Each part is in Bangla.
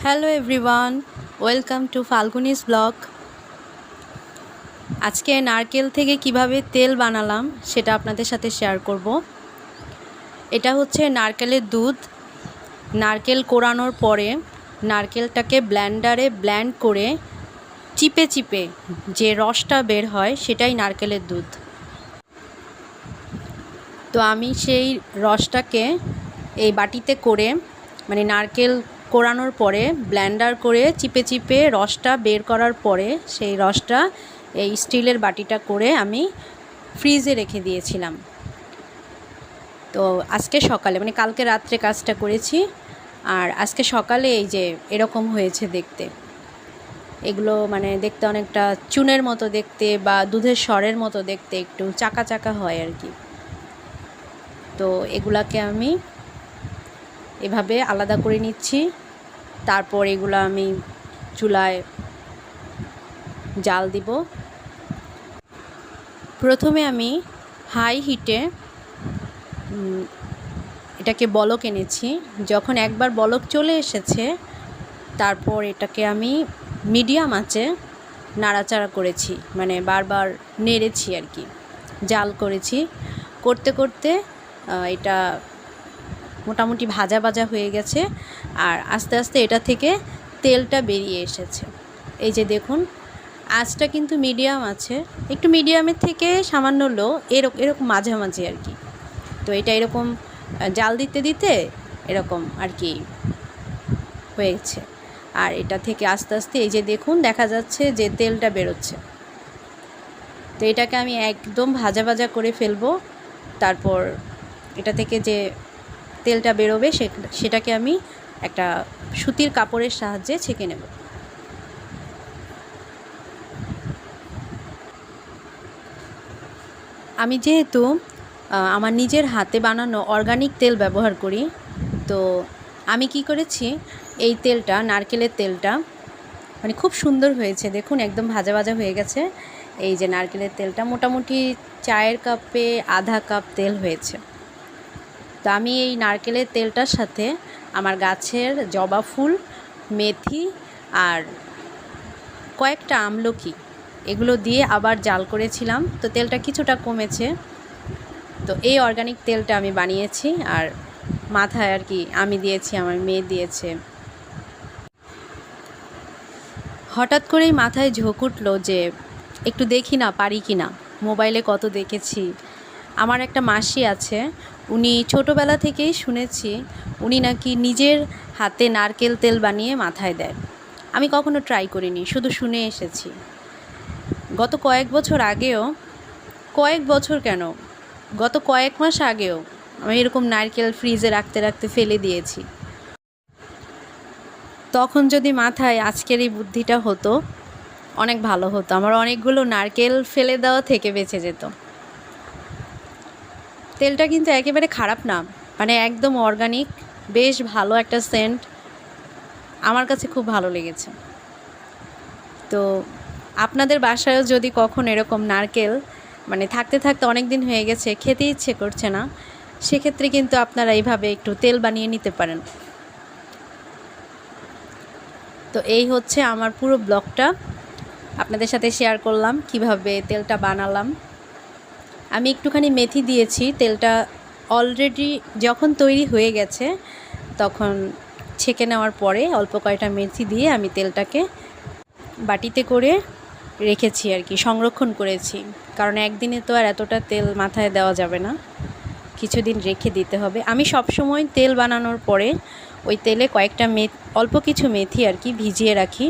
Hello everyone, welcome to Falguni's blog. আজকে নারকেল থেকে কিভাবে তেল বানালাম সেটা আপনাদের সাথে শেয়ার করব। এটা হচ্ছে নারকেলের দুধ। নারকেল কোড়ানোর পরে নারকেলটাকে ব্লেন্ডারে ব্লেন্ড করে চিপে চিপে যে রসটা বের হয় সেটাই নারকেলের দুধ। তো আমি সেই রসটাকে এই বাটিতে করে মানে নারকেল কোড়ানোর পরে ব্লেন্ডার করে চিপে চিপে রসটা বের করার পরে সেই রসটা এই স্টিলের বাটিটা করে আমি ফ্রিজে রেখে দিয়েছিলাম। তো আজকে সকালে মানে কালকে রাত্রে কাজটা করেছি, আর আজকে সকালে এই যে এরকম হয়েছে দেখতে। এগুলো মানে দেখতে অনেকটা চুনের মতো দেখতে বা দুধের সরের মতো দেখতে, একটু চাকা চাকা হয় আর কি। তো এগুলাকে আমি এভাবে আলাদা করে নিচ্ছি। তারপর এগুলো আমি চুলায় জাল দিব। প্রথমে আমি হাই হিটে এটাকে বলক এনেছি। যখন একবার বলক চলে এসেছে তারপর এটাকে আমি মিডিয়াম আঁচে নাড়াচাড়া করেছি, মানে বারবার নেড়েছি আর কি, জাল করেছি। করতে করতে এটা মোটামুটি ভাজা ভাজা হয়ে গেছে, আর আস্তে আস্তে এটা থেকে তেলটা বেরিয়ে এসেছে। এই যে দেখুন, আঁচটা কিন্তু মিডিয়াম আছে, একটু মিডিয়ামের থেকে সামান্য লো, এরকম মাঝামাঝি আর কি। তো এটা এরকম জাল দিতে দিতে এরকম আর কি হয়েছে। আর এটা থেকে আস্তে আস্তে এই যে দেখুন দেখা যাচ্ছে যে তেলটা বেরোচ্ছে। তো এটাকে আমি একদম ভাজা ভাজা করে ফেলবো। তারপর এটা থেকে যে তেলটা বেরোবে সেটাকে আমি একটা সুতির কাপড়ের সাহায্যে ছেঁকে নেব। আমি যেহেতু আমার নিজের হাতে বানানো অর্গানিক তেল ব্যবহার করি, তো আমি কি করেছি, এই তেলটা নারকেলের তেলটা মানে খুব সুন্দর হয়েছে। দেখুন একদম ভাজা ভাজা হয়ে গেছে। এই যে নারকেলের তেলটা মোটামুটি চায়ের কাপে আধা কাপ তেল হয়েছে। তো আমি এই নারকেলের তেলটার সাথে আমার গাছের জবা ফুল, মেথি আর কয়েকটা আমলকি এগুলো দিয়ে আবার জাল করেছিলাম। তো তেলটা কিছুটা কমেছে। তো এই অর্গানিক তেলটা আমি বানিয়েছি, আর মাথায় আর কি আমি দিয়েছি, আমার মেয়ে দিয়েছে। হঠাৎ করেই মাথায় ঝোঁক উঠলো যে একটু দেখি না পারি কি না। মোবাইলে কত দেখেছি। আমার একটা মাসি আছে, উনি ছোটোবেলা থেকেই শুনেছি উনি নাকি নিজের হাতে নারকেল তেল বানিয়ে মাথায় দেয়। আমি কখনো ট্রাই করিনি, শুধু শুনে এসেছি। গত কয়েক মাস আগেও আমি এরকম নারকেল ফ্রিজে রাখতে রাখতে ফেলে দিয়েছি। তখন যদি মাথায় আজকের এই বুদ্ধিটা হতো অনেক ভালো হতো, আমার অনেকগুলো নারকেল ফেলে দেওয়া থেকে বেঁচে যেত। তেলটা কিন্তু একেবারে খারাপ না, মানে একদম অর্গানিক, বেশ ভালো একটা সেন্ট, আমার কাছে খুব ভালো লেগেছে। তো আপনাদের বাসায়ও যদি কখন এরকম নারকেল মানে থাকতে থাকতে অনেক দিন হয়ে গেছে, খেতে ইচ্ছে করছে না, সেক্ষেত্রে কিন্তু আপনারা এইভাবে একটু তেল বানিয়ে নিতে পারেন। তো এই হচ্ছে আমার পুরো ব্লগটা আপনাদের সাথে শেয়ার করলাম, কিভাবে তেলটা বানালাম। আমি একটুখানি মেথি দিয়েছি। তেলটা অলরেডি যখন তৈরি হয়ে গেছে তখন ছেঁকে নেওয়ার পরে অল্প কয়টা মেথি দিয়ে আমি তেলটাকে বাটিতে করে রেখেছি আর কি, সংরক্ষণ করেছি। কারণ একদিনে তো আর এতটা তেল মাথায় দেওয়া যাবে না, কিছুদিন রেখে দিতে হবে। আমি সবসময় তেল বানানোর পরে ওই তেলে কয়েকটা অল্প কিছু মেথি আর কি ভিজিয়ে রাখি।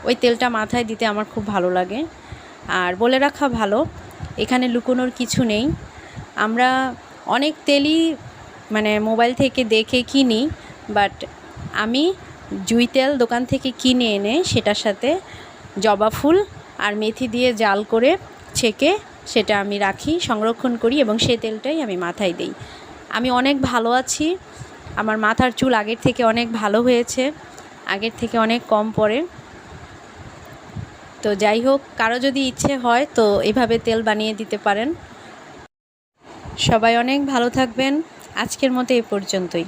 ওই তেলটা মাথায় দিতে আমার খুব ভালো লাগে। আর বলে রাখা ভালো, এখানে লুকোনোর কিছু নেই। আমরা অনেক তেলই মানে মোবাইল থেকে দেখে কিনি, বাট আমি জুঁই তেল দোকান থেকে কিনে এনে সেটার সাথে জবা ফুল আর মেথি দিয়ে জাল করে ছেঁকে সেটা আমি রাখি, সংরক্ষণ করি, এবং সেই তেলটাই আমি মাথায় দিই। আমি অনেক ভালো আছি, আমার মাথার চুল আগের থেকে অনেক ভালো হয়েছে, আগের থেকে অনেক কম পড়ে। তো যাই হোক, কারো যদি ইচ্ছে হয় তো এভাবে তেল বানিয়ে দিতে পারেন। সবাই অনেক ভালো থাকবেন। আজকের মতো এই পর্যন্তই।